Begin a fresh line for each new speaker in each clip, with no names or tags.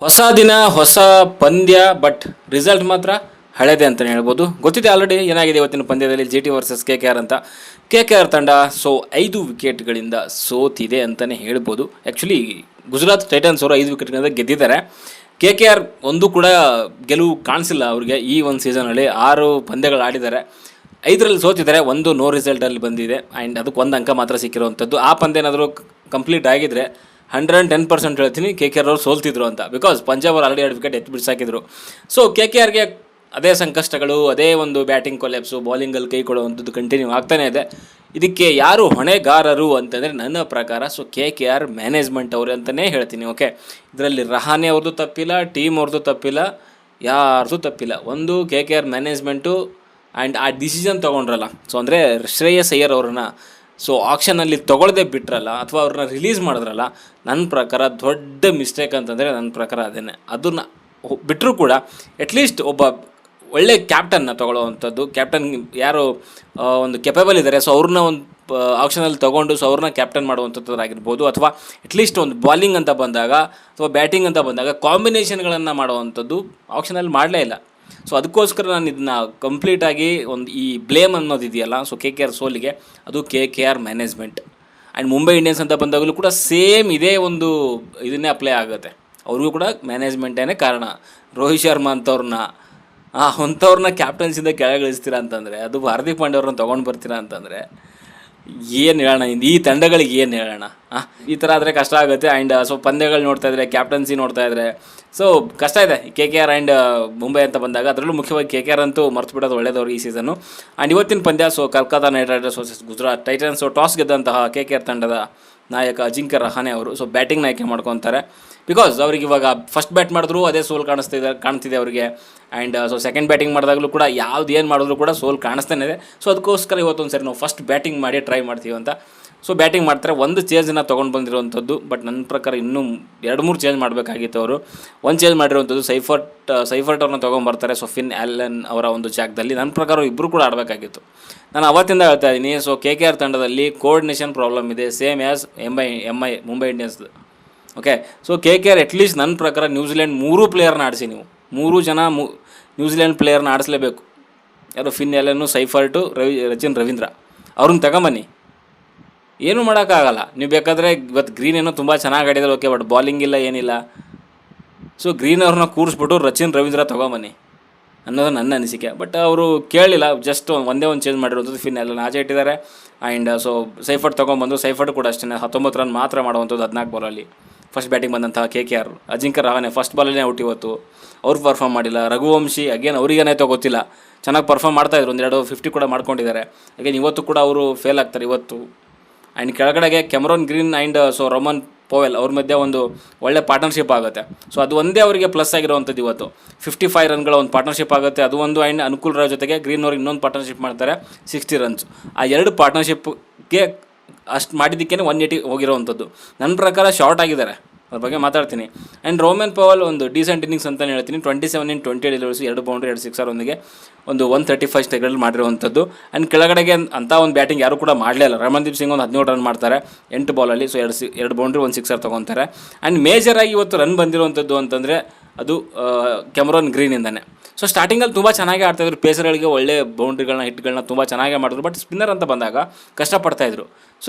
ಹೊಸ ದಿನ ಹೊಸ ಪಂದ್ಯ, ಬಟ್ ರಿಸಲ್ಟ್ ಮಾತ್ರ ಹಳೆದೇ ಅಂತಲೇ ಹೇಳ್ಬೋದು. ಗೊತ್ತಿದೆ ಆಲ್ರೆಡಿ ಏನಾಗಿದೆ ಇವತ್ತಿನ ಪಂದ್ಯದಲ್ಲಿ GT ವರ್ಸಸ್ KKR ಅಂತ. KKR ತಂಡ 5 ವಿಕೆಟ್ಗಳಿಂದ ಸೋತಿದೆ ಅಂತಲೇ ಹೇಳ್ಬೋದು. ಆ್ಯಕ್ಚುಲಿ ಗುಜರಾತ್ ಟೈಟನ್ಸ್ ಅವರು 5 ವಿಕೆಟ್ಗಳಿಂದ ಗೆದ್ದಿದ್ದಾರೆ. KKR ಒಂದು ಕೂಡ ಗೆಲುವು ಕಾಣಿಸಿಲ್ಲ ಅವರಿಗೆ ಈ ಒಂದು ಸೀಸನಲ್ಲಿ. 6 ಪಂದ್ಯಗಳು ಆಡಿದ್ದಾರೆ, 5ರಲ್ಲಿ ಸೋತಿದ್ದಾರೆ, ಒಂದು ನೋ ರಿಸಲ್ಟಲ್ಲಿ ಬಂದಿದೆ. ಆ್ಯಂಡ್ ಅದಕ್ಕೆ ಒಂದು ಅಂಕ ಮಾತ್ರ ಸಿಕ್ಕಿರುವಂಥದ್ದು. ಆ ಪಂದ್ಯ ಏನಾದರೂ ಕಂಪ್ಲೀಟ್ ಆಗಿದ್ದರೆ 110% ಹೇಳ್ತೀನಿ KKR ಅವರು ಸೋಲ್ತಿದ್ರು ಅಂತ. ಬಿಕಾಸ್ ಪಂಜಾಬ್ ಅವರು ಆಲ್ರೆಡಿ 2 ವಿಕೆಟ್ ಎತ್ತು ಬಿಡಿಸಾಕಿದ್ರು. ಸೊ KKRಗೆ ಅದೇ ಸಂಕಷ್ಟಗಳು, ಅದೇ ಒಂದು ಬ್ಯಾಟಿಂಗ್ ಕೊಲ್ಯಾಪ್ಸು, ಬೌಲಿಂಗಲ್ಲಿ ಕೈ ಕೊಡುವಂಥದ್ದು ಕಂಟಿನ್ಯೂ ಆಗ್ತಾನೇ ಇದೆ. ಇದಕ್ಕೆ ಯಾರು ಹೊಣೆಗಾರರು ಅಂತಂದರೆ ನನ್ನ ಪ್ರಕಾರ KKR ಮ್ಯಾನೇಜ್ಮೆಂಟ್ ಅವರು ಅಂತಲೇ ಹೇಳ್ತೀನಿ. ಓಕೆ, ಇದರಲ್ಲಿ ರಹಾನೆ ಅವ್ರದ್ದು ತಪ್ಪಿಲ್ಲ, ಟೀಮ್ ಅವ್ರದ್ದು ತಪ್ಪಿಲ್ಲ, ಯಾರ್ದು ತಪ್ಪಿಲ್ಲ. ಒಂದು KKR ಮ್ಯಾನೇಜ್ಮೆಂಟು ಆ್ಯಂಡ್ ಆ ಡಿಸಿಷನ್ ತೊಗೊಂಡ್ರಲ್ಲ, ಸೊ ಅಂದರೆ ಶ್ರೇಯಸ್ ಅಯ್ಯರ್ ಅವ್ರನ್ನ ಆಕ್ಷನಲ್ಲಿ ತೊಗೊಳ್ದೆ ಬಿಟ್ರಲ್ಲ, ಅಥವಾ ಅವ್ರನ್ನ ರಿಲೀಸ್ ಮಾಡಿದ್ರಲ್ಲ, ನನ್ನ ಪ್ರಕಾರ ದೊಡ್ಡ ಮಿಸ್ಟೇಕ್ ಅಂತಂದರೆ ನನ್ನ ಪ್ರಕಾರ ಅದೇನೆ. ಅದನ್ನು ಬಿಟ್ಟರೂ ಕೂಡ ಅಟ್ಲೀಸ್ಟ್ ಒಬ್ಬ ಒಳ್ಳೆ ಕ್ಯಾಪ್ಟನ್ನ ತೊಗೊಳ್ಳೋವಂಥದ್ದು, ಕ್ಯಾಪ್ಟನ್ ಯಾರು ಒಂದು ಕೆಪೇಬಲ್ ಇದ್ದಾರೆ, ಸೊ ಅವ್ರನ್ನ ಒಂದು ಆಕ್ಷನಲ್ಲಿ ತೊಗೊಂಡು ಅವ್ರನ್ನ ಕ್ಯಾಪ್ಟನ್ ಮಾಡುವಂಥದ್ದಾಗಿರ್ಬೋದು. ಅಥವಾ ಅಟ್ಲೀಸ್ಟ್ ಒಂದು ಬಾಲಿಂಗ್ ಅಂತ ಬಂದಾಗ ಅಥವಾ ಬ್ಯಾಟಿಂಗ್ ಅಂತ ಬಂದಾಗ ಕಾಂಬಿನೇಷನ್ಗಳನ್ನು ಮಾಡುವಂಥದ್ದು ಆಕ್ಷನಲ್ಲಿ ಮಾಡಲೇ ಇಲ್ಲ. ಸೊ ಅದಕ್ಕೋಸ್ಕರ ನಾನು ಇದನ್ನ ಕಂಪ್ಲೀಟಾಗಿ ಒಂದು ಈ ಬ್ಲೇಮ್ ಅನ್ನೋದಿದೆಯಲ್ಲ, KKR ಸೋಲಿಗೆ ಅದು KKR management. And Mumbai Indians ಅಂತ ಬಂದಾಗಲೂ ಕೂಡ ಸೇಮ್ ಇದೇ ಒಂದು ಇದನ್ನೇ ಅಪ್ಲೈ ಆಗುತ್ತೆ. ಅವ್ರಿಗೂ ಕೂಡ ಮ್ಯಾನೇಜ್ಮೆಂಟೇ ಕಾರಣ. ರೋಹಿತ್ ಶರ್ಮಾ ಅಂಥವ್ರನ್ನ ಕ್ಯಾಪ್ಟನ್ಸಿಂದ ಕೆಳಗಿಳಿಸ್ತೀರಾ ಅಂತಂದರೆ, ಅದು ಹಾರ್ದಿಕ್ ಪಾಂಡ್ಯ ಅವ್ರನ್ನ ತೊಗೊಂಡು ಬರ್ತೀರಾ ಅಂತಂದರೆ ಏನು ಹೇಳೋಣ, ಈ ತಂಡಗಳಿಗೆ ಏನು ಹೇಳೋಣ? ಈ ಥರ ಆದರೆ ಕಷ್ಟ ಆಗುತ್ತೆ. ಆ್ಯಂಡ್ ಪಂದ್ಯಗಳು ನೋಡ್ತಾ ಇದ್ದರೆ, ಕ್ಯಾಪ್ಟನ್ಸಿ ನೋಡ್ತಾ ಇದ್ದರೆ ಕಷ್ಟ ಇದೆ. KKR ಆ್ಯಂಡ್ ಮುಂಬೈ ಅಂತ ಬಂದಾಗ, ಅದರಲ್ಲೂ ಮುಖ್ಯವಾಗಿ KKR ಅಂತೂ ಮರ್ತು ಬಿಡೋದು ಒಳ್ಳೆಯದವ್ರು ಈ ಸೀಸನ್ನು. ಆ್ಯಂಡ್ ಇವತ್ತಿನ ಪಂದ್ಯ Kolkata knight riders versus Gujarat titans. Toss ಗೆದ್ದಂತಹ KKR ತಂಡದ ನಾಯಕ ಅಜಿಂಕ್ಯ ರಹಾನೆ ಅವರು ಬ್ಯಾಟಿಂಗ್ನ ಆಯ್ಕೆ ಮಾಡ್ಕೊತಾರೆ. ಬಿಕಾಸ್ ಅವ್ರಿಗೆ ಇವಾಗ ಫಸ್ಟ್ ಬ್ಯಾಟ್ ಮಾಡಿದ್ರು ಅದೇ ಸೋಲ್ ಕಾಣ್ತಿದೆ ಅವರಿಗೆ. ಆ್ಯಂಡ್ ಸೆಕೆಂಡ್ ಬ್ಯಾಟಿಂಗ್ ಮಾಡಿದಾಗಲೂ ಕೂಡ ಏನು ಮಾಡಿದ್ರು ಕೂಡ ಸೋಲ್ ಕಾಣಿಸ್ತಾನೆ ಇದೆ. ಅದಕ್ಕೋಸ್ಕರ ಇವತ್ತೊಂದು ಸರಿ ನಾವು ಫಸ್ಟ್ ಬ್ಯಾಟಿಂಗ್ ಮಾಡಿ ಟ್ರೈ ಮಾಡ್ತೀವಿ ಅಂತ ಬ್ಯಾಟಿಂಗ್ ಮಾಡ್ತಾರೆ. ಒಂದು ಚೇಂಜನ್ನು ತೊಗೊಂಡು ಬಂದಿರುವಂಥದ್ದು, ಬಟ್ ನನ್ನ ಪ್ರಕಾರ ಇನ್ನೂ 2-3 ಚೇಂಜ್ ಮಾಡಬೇಕಾಗಿತ್ತು ಅವರು. ಒಂದು ಚೇಂಜ್ ಮಾಡಿರುವಂಥದ್ದು ಸೈಫರ್ಟ್ ಅವ್ರನ್ನ ತೊಗೊಂಬರ್ತಾರೆ ಫಿನ್ ಆ್ಯಲನ್ ಅವರ ಒಂದು ಜಾಗದಲ್ಲಿ. ನನ್ನ ಪ್ರಕಾರ ಇಬ್ಬರು ಕೂಡ ಆಡಬೇಕಾಗಿತ್ತು. ನಾನು ಅವತ್ತಿಂದ ಹೇಳ್ತಾ ಇದ್ದೀನಿ. KKR ತಂಡದಲ್ಲಿ ಕೋಆರ್ಡಿನೇಷನ್ ಪ್ರಾಬ್ಲಮ್ ಇದೆ, same as Mumbai Indians. Okay, KKR at least ನನ್ನ ಪ್ರಕಾರ ನ್ಯೂಜಿಲೆಂಡ್ 3 ಪ್ಲೇಯರ್ನ ಆಡಿಸಿ, ನೀವು 3 ಜನ ನ್ಯೂಜಿಲೆಂಡ್ ಪ್ಲೇಯರ್ನ ಆಡಿಸ್ಲೇಬೇಕು. ಯಾರು ಫಿನ್ ಆ್ಯಲನ್ನು, ಸೈಫರ್ಟು, ರಚಿನ್ ರವೀಂದ್ರ ಅವ್ರನ್ನ ತಗೊಂಬನ್ನಿ. ಏನೂ ಮಾಡೋಕ್ಕಾಗಲ್ಲ. ನೀವು ಬೇಕಾದರೆ ಇವತ್ತು ಗ್ರೀನ್ ಏನೋ ತುಂಬ ಚೆನ್ನಾಗಿ ಆಡಿದ್ದಾರೆ, ಓಕೆ, ಬಟ್ ಬಾಲಿಂಗ್ ಇಲ್ಲ, ಏನಿಲ್ಲ. ಗ್ರೀನ್ ಅವ್ರನ್ನ ಕೂರಿಸ್ಬಿಟ್ಟು ರಚಿನ್ ರವೀಂದ್ರ ತೊಗೊಂಬನ್ನಿ ಅನ್ನೋದು ನನ್ನ ಅನಿಸಿಕೆ. ಬಟ್ ಅವರು ಕೇಳಲಿಲ್ಲ, ಜಸ್ಟ್ ಒಂದೇ ಒಂದು ಚೇಂಜ್ ಮಾಡಿರುವಂಥದ್ದು. ಫಿನ್ ಆ್ಯಲನ್ ಆಚೆ ಇಟ್ಟಿದ್ದಾರೆ. ಆ್ಯಂಡ್ ಸೈಫರ್ಟ್ ತೊಗೊಂಬಂದು, ಸೈಫರ್ಟ್ ಕೂಡ ಅಷ್ಟೇ 19 ರನ್ ಮಾತ್ರ ಮಾಡುವಂಥದ್ದು 14 ಬಾಲಲ್ಲಿ. ಫಸ್ಟ್ ಬ್ಯಾಟಿಂಗ್ ಬಂದಂತಹ KKR ಅಜಿಂಕ್ಯ ರಹಾನೆ ಫಸ್ಟ್ ಬಾಲಲ್ಲೇ ಔಟ್. ಇವತ್ತು ಅವ್ರು ಪರ್ಫಾರ್ಮ್ ಮಾಡಿಲ್ಲ. ರಘುವಂಶಿ ಅಗೇನ್ ಅವ್ರಿಗೇನಾಯ್ತೋ ಗೊತ್ತಿಲ್ಲ, ಚೆನ್ನಾಗಿ ಪರ್ಫಾರ್ಮ್ ಮಾಡ್ತಾಯಿದ್ರು, 1-2 50 ಕೂಡ ಮಾಡ್ಕೊಂಡಿದ್ದಾರೆ. ಅಗೇನ್ ಇವತ್ತು ಕೂಡ ಅವರು ಫೇಲ್ ಆಗ್ತಾರೆ ಇವತ್ತು. ಆ್ಯಂಡ್ ಕೆಳಗಡೆಗೆ ಕೆಮರೋನ್ ಗ್ರೀನ್ ಆ್ಯಂಡ್ ರೋಮನ್ ಪೋವೆಲ್ ಅವ್ರ ಮಧ್ಯೆ ಒಂದು ಒಳ್ಳೆ ಪಾರ್ಟ್ನರ್ಶಿಪ್ ಆಗುತ್ತೆ. ಅದು ಒಂದೇ ಅವರಿಗೆ ಪ್ಲಸ್ ಆಗಿರುವಂಥದ್ದು. ಇವತ್ತು 55 ರನ್ಗಳ ಒಂದು ಪಾರ್ಟ್ನರ್ಶಿಪ್ ಆಗುತ್ತೆ, ಅದು ಒಂದು. ಆ್ಯಂಡ್ ಅನುಕೂಲ್ ರಾವ್ ಜೊತೆಗೆ ಗ್ರೀನ್ ಅವ್ರಿಗೆ ಇನ್ನೊಂದು ಪಾರ್ಟ್ನರ್ಶಿಪ್ ಮಾಡ್ತಾರೆ, 60 ರನ್ಸ್. ಆ 2 ಪಾರ್ಟ್ನರ್ಶಿಪ್ಗೆ ಅಷ್ಟು ಮಾಡಿದ್ದಕ್ಕೇ 180 ಹೋಗಿರೋವಂಥದ್ದು. ನನ್ನ ಪ್ರಕಾರ ಶಾರ್ಟ್ ಆಗಿದ್ದಾರೆ, ಅದ್ರ ಬಗ್ಗೆ ಮಾತಾಡ್ತೀನಿ. ಆ್ಯಂಡ್ ರೋಮನ್ ಪವಲ್ ಒಂದು ಡೀಸೆಂಟ್ ಇನ್ನಿಂಗ್ಸ್ ಅಂತಲೇ ಹೇಳ್ತೀನಿ. 27 in 20 ಡೆಲಿವರೀಸ್, 2 ಬೌಂಡ್ರಿ, 2 ಸಿಕ್ಸರ್ ಒಂದಿಗೆ ಒಂದು 135 ಸ್ಟ್ರೈಕ್ಗಳಲ್ಲಿ ಮಾಡಿರುವಂಥದ್ದು. ಆ್ಯಂಡ್ ಕೆಳಗಡೆಗೆ ಅಂಥ ಒಂದು ಬ್ಯಾಟಿಂಗ್ ಯಾರು ಕೂಡ ಮಾಡಲೇ ಇಲ್ಲ. ರಮನ್ದೀಪ್ ಸಿಂಗ್ ಒಂದು 17 ರನ್ ಮಾಡ್ತಾರೆ 8 ಬಾಲಲ್ಲಿ. 2 ಬೌಂಡ್ರಿ, 1 ಸಿಕ್ಸರ್ ತೊಗೊತಾರೆ. ಆ್ಯಂಡ್ ಮೇಜರಾಗಿ ಇವತ್ತು ರನ್ ಬಂದಿರುವಂಥದ್ದು ಅಂತಂದರೆ ಅದು ಕೆಮರೋನ್ ಗ್ರೀನಿಂದನೇ. ಸ್ಟಾರ್ಟಿಂಗಲ್ಲಿ ತುಂಬ ಚೆನ್ನಾಗೇ ಆಡ್ತಾಯಿದ್ರು, ಪೇಸರ್ಗಳಿಗೆ ಒಳ್ಳೆ ಬೌಂಡ್ರಿಗಳನ್ನ, ಹಿಟ್ಗಳನ್ನ ತುಂಬ ಚೆನ್ನಾಗೇ ಮಾಡಿದ್ರು. ಬಟ್ ಸ್ಪಿನ್ನರ್ ಅಂತ ಬಂದಾಗ ಕಷ್ಟಪಡ್ತಾಯಿದ್ರು.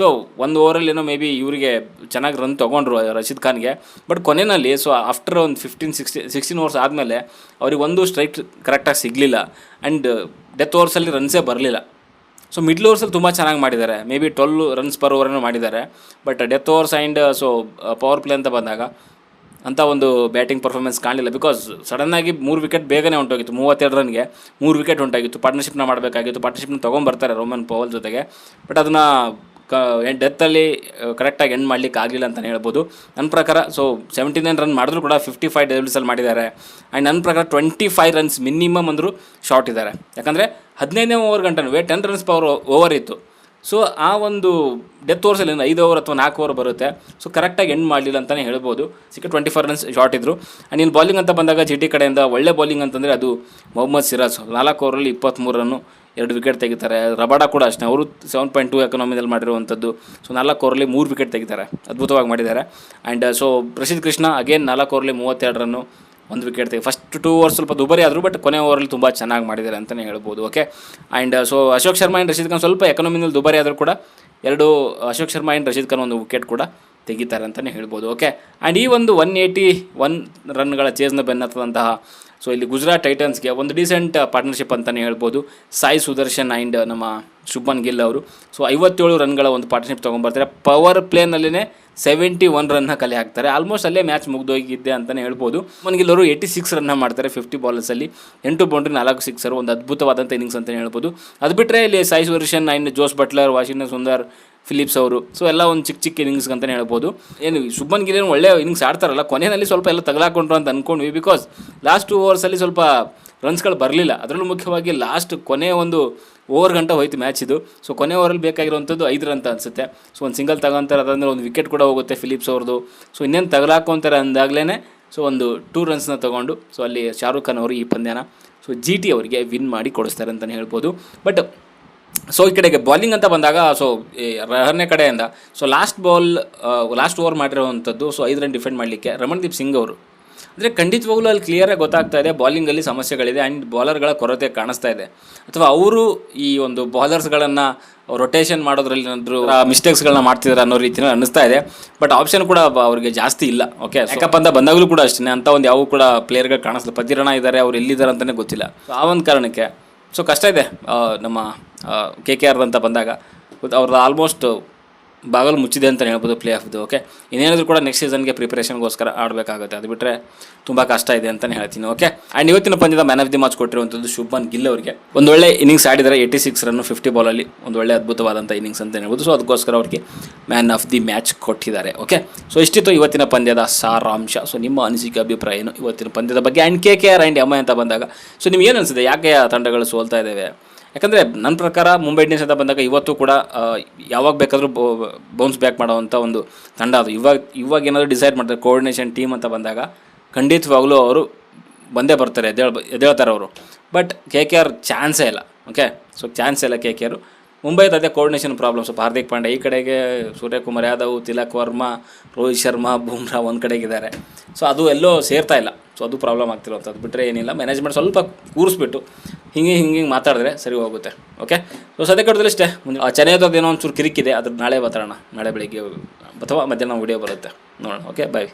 ಒಂದು ಓವರಲ್ಲಿ ಏನೋ ಮೇ ಬಿ ಇವರಿಗೆ ಚೆನ್ನಾಗಿ ರನ್ ತೊಗೊಂಡ್ರು ರಶೀದ್ ಖಾನ್ಗೆ. ಬಟ್ ಕೊನೆಯಲ್ಲಿ ಆಫ್ಟರ್ ಒಂದು 16 ಓವರ್ಸ್ ಆದಮೇಲೆ ಅವ್ರಿಗೆ ಒಂದು ಸ್ಟ್ರೈಕ್ ಕರೆಕ್ಟಾಗಿ ಸಿಗಲಿಲ್ಲ. ಆ್ಯಂಡ್ ಡೆತ್ ಓವರ್ಸಲ್ಲಿ ರನ್ಸೇ ಬರಲಿಲ್ಲ. ಮಿಡ್ಲ್ ಓವರ್ಸಲ್ಲಿ ತುಂಬ ಚೆನ್ನಾಗಿ ಮಾಡಿದ್ದಾರೆ, ಮೇ ಬಿ 12 ರನ್ಸ್ ಪರ್ ಓವರನ್ನು ಮಾಡಿದ್ದಾರೆ. But death overs and power play ಅಂತ ಬಂದಾಗ ಅಂಥ ಒಂದು ಬ್ಯಾಟಿಂಗ್ ಪರ್ಫಾರ್ಮೆನ್ಸ್ ಕಾಣಲಿಲ್ಲ. ಬಿಕಾಸ್ ಸಡನ್ನಾಗಿ 3 ವಿಕೆಟ್ ಬೇಗನೆ ಹೊಂಟೋಗಿತ್ತು. 32 ರನ್ಗೆ 3 ವಿಕೆಟ್ ಹೊಂಟಾಗಿತ್ತು. ಪಾರ್ಟ್ನರ್ಶಿಪ್ನ ಮಾಡಬೇಕಾಗಿತ್ತು. ಪಾರ್ಟ್ನರ್ಶಿಪ್ನ ತೊಗೊಂಬರ್ತಾರೆ ರೋಮನ್ ಪವಲ್ ಜೊತೆಗೆ. ಬಟ್ ಅದನ್ನು ಡೆತ್ತಲ್ಲಿ ಕರೆಕ್ಟಾಗಿ ಎಂಡ್ ಮಾಡಲಿಕ್ಕೆ ಆಗಲಿಲ್ಲ ಅಂತಲೇ ಹೇಳ್ಬೋದು ನನ್ನ ಪ್ರಕಾರ. 79 ರನ್ ಮಾಡಿದ್ರು ಕೂಡ 55 ಡೆಲಿವರೀಸಲ್ಲಿ ಮಾಡಿದ್ದಾರೆ. ಆ್ಯಂಡ್ ನನ್ನ ಪ್ರಕಾರ 25 ರನ್ಸ್ ಮಿನಿಮಮ್ ಅಂದರೂ ಶಾರ್ಟ್ ಇದ್ದಾರೆ. ಯಾಕಂದರೆ 15ನೇ ಓವರ್ ಗಂಟನೂ 10 ರನ್ಸ್ ಪರ್ ಓವರ್ ಇತ್ತು. ಆ ಒಂದು ಡೆತ್ ಓವರ್ಸಲ್ಲಿ 5 ಓವರ್ ಅಥವಾ 4 ಓವರ್ ಬರುತ್ತೆ. ಕರೆಕ್ಟಾಗಿ ಎಂಡ್ ಮಾಡಲಿಲ್ಲ ಅಂತಲೇ ಹೇಳ್ಬೋದು. 24 ರನ್ಸ್ ಶಾರ್ಟ್ ಇದ್ದರು. ಆ್ಯಂಡ್ ಇನ್ನು ಬಾಲಿಂಗ್ ಅಂತ ಬಂದಾಗ GT ಕಡೆಯಿಂದ ಒಳ್ಳೆ ಬಾಲಿಂಗ್ ಅಂತಂದರೆ ಅದು ಮೊಹಮ್ಮದ್ ಸಿರಾಜ್ 4 ಓವರಲ್ಲಿ 23 ರನ್ನು, 2 ವಿಕೆಟ್ ತೆಗಿತಾರೆ. ರಬಾಡ ಕೂಡ ಅಷ್ಟೇ, ಅವರು 7.2 ಎಕನಾಮಿನಲ್ಲಿ ಮಾಡಿರುವಂಥದ್ದು. ಸೊ 4 ಓವರಲ್ಲಿ 3 ವಿಕೆಟ್ ತೆಗಿತಾರೆ, ಅದ್ಭುತವಾಗಿ ಮಾಡಿದ್ದಾರೆ. ಆ್ಯಂಡ್ ಸೊ ಪ್ರಸಿದ್ಧ ಕೃಷ್ಣ ಅಗೇನ್ 4 ಓವರಲ್ಲಿ 32 ರನ್ನು, 1 ವಿಕೆಟ್ ತೆಗಿ. ಫಸ್ಟ್ 2 ಓವರ್ಸ್ ಸ್ವಲ್ಪ ದುಬಾರಿ ಆದರು, ಬಟ್ ಕೊನೆ ಓವರಲ್ಲಿ ತುಂಬ ಚೆನ್ನಾಗಿ ಮಾಡಿದ್ದಾರೆ ಅಂತಲೇ ಹೇಳ್ಬೋದು. Okay, and so Ashok Sharma and Rashid Khan ಸ್ವಲ್ಪ ಎಕನಾಮಿನಲ್ಲಿ ದುಬಾರಿ ಆದರೂ ಕೂಡ ಅಶೋಕ್ ಶರ್ಮಾ ಆ್ಯಂಡ್ ರಶೀದ್ ಖಾನ್ 1 ವಿಕೆಟ್ ಕೂಡ ತೆಗಿತಾರೆ ಅಂತಲೇ ಹೇಳ್ಬೋದು. ಓಕೆ, ಆ್ಯಂಡ್ ಈ ಒಂದು 181 ರನ್ಗಳ ಚೇಸ್ನ ಬೆನ್ನತ್ತದಂತಹ ಸೊ ಇಲ್ಲಿ ಗುಜರಾತ್ ಟೈಟನ್ಸ್ಗೆ ಒಂದು ಡೀಸೆಂಟ್ ಪಾರ್ಟ್ನರ್ಶಿಪ್ ಅಂತಲೇ ಹೇಳ್ಬೋದು. ಸಾಯಿ ಸುದರ್ಶನ್ ಆ್ಯಂಡ್ ನಮ್ಮ ಶುಭ್ಮನ್ ಗಿಲ್ ಅವರು ಸೊ 57 ರನ್ಗಳ ಒಂದು ಪಾರ್ಟ್ನರ್ಶಿಪ್ ತೊಗೊಂಬರ್ತಾರೆ. ಪವರ್ ಪ್ಲೇನಲ್ಲೇ 71 ರನ್ನ ಕಲೆ ಹಾಕ್ತಾರೆ. ಆಲ್ಮೋಸ್ಟ್ ಅಲ್ಲೇ ಮ್ಯಾಚ್ ಮುಗಿದೋಗಿದ್ದೆ ಅಂತಲೇ ಹೇಳ್ಬೋದು. ಶುಭ್ಮನ್ ಗಿಲ್ ಅವರು 86 ರನ್ನ ಮಾಡ್ತಾರೆ 50 ಬಾಲ್ಸಲ್ಲಿ, 8 ಬೌಂಡ್ರಿ 4 ಸಿಕ್ಸರು, ಒಂದು ಅದ್ಭುತವಾದಂಥ ಇನ್ನಿಂಗ್ಸ್ ಅಂತಲೇ ಹೇಳ್ಬೋದು. ಅದು ಬಿಟ್ಟರೆ ಇಲ್ಲಿ Sai Sudharsan and Jos Buttler, Washington Sundar, Phillips ಅವರು ಸೊ ಎಲ್ಲ ಒಂದು ಚಿಕ್ಕ ಇನ್ನಿಂಗ್ಸ್ ಅಂತಲೇ ಹೇಳ್ಬೋದು. ಏನು ಶುಭ್ಮನ್ ಗಿಲ್ ಏನು ಒಳ್ಳೆ ಇನ್ನಿಂಗ್ಸ್ ಆಡ್ತಾರಲ್ಲ, ಕೊನೆಯಲ್ಲಿ ಸ್ವಲ್ಪ ಎಲ್ಲ ತಗಲಾಕೊಂಡ್ರು ಅಂತ ಅಂದ್ಕೊಂಡ್ವಿ. ಬಿಕಾಸ್ ಲಾಸ್ಟ್ 2 ಓವರ್ಸಲ್ಲಿ ಸ್ವಲ್ಪ ರನ್ಸ್ಗಳು ಬರಲಿಲ್ಲ. ಅದರಲ್ಲೂ ಮುಖ್ಯವಾಗಿ ಲಾಸ್ಟ್ ಕೊನೆ ಒಂದು ಓವರ್ ಗಂಟೆ ಹೋಯ್ತು ಮ್ಯಾಚ್ ಇದು. ಸೊ ಕೊನೆ ಓವರಲ್ಲಿ ಬೇಕಾಗಿರುವಂಥದ್ದು 5 ರನ್ ಅಂತ ಅನಿಸುತ್ತೆ. ಸೊ ಒಂದು ಸಿಂಗಲ್ ತಗೊಂತಾರೆ, ಅದಾದಮೇಲೆ ಒಂದು ವಿಕೆಟ್ ಕೂಡ ಹೋಗುತ್ತೆ ಫಿಲಿಪ್ಸ್ ಅವ್ರದ್ದು. ಸೊ ಇನ್ನೇನು ತಗಲಾಕೊಂತಾರೆ ಅಂದಾಗಲೇ ಸೊ ಒಂದು 2 ರನ್ಸ್ನ ತೊಗೊಂಡು ಸೊ ಅಲ್ಲಿ ಶಾರುಖ್ ಖಾನ್ ಅವರು ಈ ಪಂದ್ಯನ ಸೊ GT ಅವರಿಗೆ ವಿನ್ ಮಾಡಿ ಕೊಡಿಸ್ತಾರೆ ಅಂತಲೇ ಹೇಳ್ಬೋದು. ಬಟ್ ಸೊ ಈ ಕಡೆಗೆ ಬಾಲಿಂಗ್ ಅಂತ ಬಂದಾಗ ಸೊ ರಹರ್ನೆ ಕಡೆಯಿಂದ ಸೊ ಲಾಸ್ಟ್ ಓವರ್ ಮಾಡಿರುವಂಥದ್ದು ಸೊ 5 ರನ್ ಡಿಫೆಂಡ್ ಮಾಡಲಿಕ್ಕೆ ರಮಣ್ದೀಪ್ ಸಿಂಗ್ ಅವರು. ಅಂದರೆ ಖಂಡಿತವಾಗ್ಲೂ ಅಲ್ಲಿ ಕ್ಲಿಯರಾಗಿ ಗೊತ್ತಾಗ್ತಾ ಇದೆ ಬಾಲಿಂಗಲ್ಲಿ ಸಮಸ್ಯೆಗಳಿದೆ ಆ್ಯಂಡ್ ಬಾಲರ್ಗಳ ಕೊರತೆ ಕಾಣಿಸ್ತಾ ಇದೆ. ಅಥವಾ ಅವರು ಈ ಒಂದು ಬಾಲರ್ಸ್ಗಳನ್ನು ರೊಟೇಷನ್ ಮಾಡೋದ್ರಲ್ಲಿ ಏನಾದರೂ ಮಿಸ್ಟೇಕ್ಸ್ಗಳನ್ನ ಮಾಡ್ತಿದ್ದಾರೆ ಅನ್ನೋ ರೀತಿಯಲ್ಲಿ ಅನ್ನಿಸ್ತಾ ಇದೆ. ಬಟ್ ಆಪ್ಷನ್ ಕೂಡ ಅವ್ರಿಗೆ ಜಾಸ್ತಿ ಇಲ್ಲ. ಓಕೆ, ಯಾಕಪ್ಪ ಅಂತ ಬಂದಾಗಲೂ ಕೂಡ ಅಷ್ಟೇ ಅಂತ ಒಂದು ಯಾವ ಕೂಡ ಪ್ಲೇಯರ್ಗಳು ಕಾಣಿಸ್ತಿಲ್ಲ. ಪತಿರಣ ಇದ್ದಾರೆ, ಅವ್ರು ಎಲ್ಲಿದ್ದಾರೆ ಅಂತಲೇ ಗೊತ್ತಿಲ್ಲ. ಸೊ ಆ ಒಂದು ಕಾರಣಕ್ಕೆ ಸೊ ಕಷ್ಟ ಇದೆ ನಮ್ಮ KKR ಅಂತ ಬಂದಾಗ. ಅವ್ರದ್ದು ಆಲ್ಮೋಸ್ಟ್ ಬಾಗಲು ಮುಚ್ಚಿದೆ ಅಂತಲೇ ಹೇಳ್ಬೋದು ಪ್ಲೇ ಆಫ್ದು. ಓಕೆ, ಇನ್ನೇನಾದರೂ ಕೂಡ ನೆಕ್ಸ್ಟ್ ಸೀಸನ್ಗೆ ಪ್ರಿಪರೇಷನ್ಗೋಸ್ಕರ ಆಡಬೇಕಾಗುತ್ತೆ. ಅದು ಬಿಟ್ಟರೆ ತುಂಬ ಕಷ್ಟ ಇದೆ ಅಂತಲೇ ಹೇಳ್ತೀನಿ. ಓಕೆ, ಆ್ಯಂಡ್ ಇವತ್ತಿನ ಪಂದ್ಯದ ಮ್ಯಾನ್ ಆಫ್ ದಿ ಮ್ಯಾಚ್ ಕೊಟ್ಟಿರುವಂಥದ್ದು ಶುಭ್ಮನ್ ಗಿಲ್ ಅವರಿಗೆ. ಒಂದು ಒಳ್ಳೆ ಇನ್ನಿಂಗ್ಸ್ ಆಡಿದ್ದಾರೆ, 86 ರನ್ನು 50 ಬಾಲಲ್ಲಿ, ಒಂದು ಒಳ್ಳೆ ಅದ್ಭುತವಾದಂಥ ಇನ್ನಿಂಗ್ಸ್ ಅಂತ ಹೇಳ್ಬೋದು. ಸೊ ಅದಕ್ಕೋಸ್ಕರ ಅವರಿಗೆ ಮ್ಯಾನ್ ಆಫ್ ದಿ ಮ್ಯಾಚ್ ಕೊಟ್ಟಿದ್ದಾರೆ. ಓಕೆ, ಸೊ ಇಷ್ಟಿತ್ತು ಇವತ್ತಿನ ಪಂದ್ಯದ ಸಾರಾಂಶ. ಸೊ ನಿಮ್ಮ ಅನಿಸಿಕೆ ಅಭಿಪ್ರಾಯ ಏನು ಇವತ್ತಿನ ಪಂದ್ಯದ ಬಗ್ಗೆ? ಆ್ಯಂಡ್ KKR ಆ್ಯಂಡ್ MI ಅಂತ ಬಂದಾಗ ಸೊ ನಿಮ್ಗೆ ಏನು ಅನಿಸಿದೆ, ಯಾಕೆ ಆ ತಂಡಗಳು ಸೋಲ್ತಾ ಇದ್ದಾವೆ? ಯಾಕಂದರೆ ನನ್ನ ಪ್ರಕಾರ ಮುಂಬೈ ಇಂಡಿಯನ್ಸ್ ಅಂತ ಬಂದಾಗ ಇವತ್ತು ಕೂಡ ಯಾವಾಗ ಬೇಕಾದರೂ ಬೌನ್ಸ್ ಬ್ಯಾಕ್ ಮಾಡೋವಂಥ ಒಂದು ತಂಡ ಅದು. ಇವಾಗ ಏನಾದರೂ ಡಿಸೈಡ್ ಮಾಡ್ತಾರೆ ಕೋಆರ್ಡಿನೇಷನ್ ಟೀಮ್ ಅಂತ ಬಂದಾಗ ಖಂಡಿತವಾಗ್ಲೂ ಅವರು ಬಂದೇ ಬರ್ತಾರೆ, ಎದ್ದೇಳ್ತಾರೆ ಅವರು. ಬಟ್ KKR ಚಾನ್ಸೇ ಇಲ್ಲ. ಓಕೆ, ಸೊ ಚಾನ್ಸೇ ಇಲ್ಲ KKR. ಮುಂಬೈದು ಅದೇ ಕೋಆರ್ಡಿನೇಷನ್ ಪ್ರಾಬ್ಲಮ್. ಸ್ವಲ್ಪ ಹಾರ್ದಿಕ್ ಪಾಂಡ್ಯ ಈ ಕಡೆಗೆ, ಸೂರ್ಯಕುಮಾರ್ ಯಾದವ್, ತಿಲಕ್ ವರ್ಮಾ, ರೋಹಿತ್ ಶರ್ಮಾ, ಬುಮ್ರಾ ಒಂದು ಕಡೆಗಿದ್ದಾರೆ. ಸೊ ಅದು ಎಲ್ಲೋ ಸೇರ್ತಾ ಇಲ್ಲ. ಸೊ ಅದು ಪ್ರಾಬ್ಲಮ್ ಆಗ್ತಿರೋಂಥದ್ದು. ಬಿಟ್ಟರೆ ಏನಿಲ್ಲ, ಮ್ಯಾನೇಜ್ಮೆಂಟ್ ಸ್ವಲ್ಪ ಕೂರಿಸ್ಬಿಟ್ಟು ಹಿಂಗೆ ಮಾತಾಡಿದ್ರೆ ಸರಿ ಹೋಗುತ್ತೆ. ಓಕೆ, ಸೊ ಸದ್ಯಕ್ಕೆ ಕಟ್ಟದಲ್ಲಿ ಇಷ್ಟೇ. ಚೆನ್ನೈದು ಏನೋ ಒಂಚೂರು ಕಿರಿಕಿದೆ, ಅದ್ರ ನಾಳೆ ಮಾತಾಡೋಣ. ನಾಳೆ ಬೆಳಿಗ್ಗೆ ಅಥವಾ ಮಧ್ಯಾಹ್ನ ವಿಡಿಯೋ ಬರುತ್ತೆ, ನೋಡೋಣ. ಓಕೆ, ಬಾಯ್.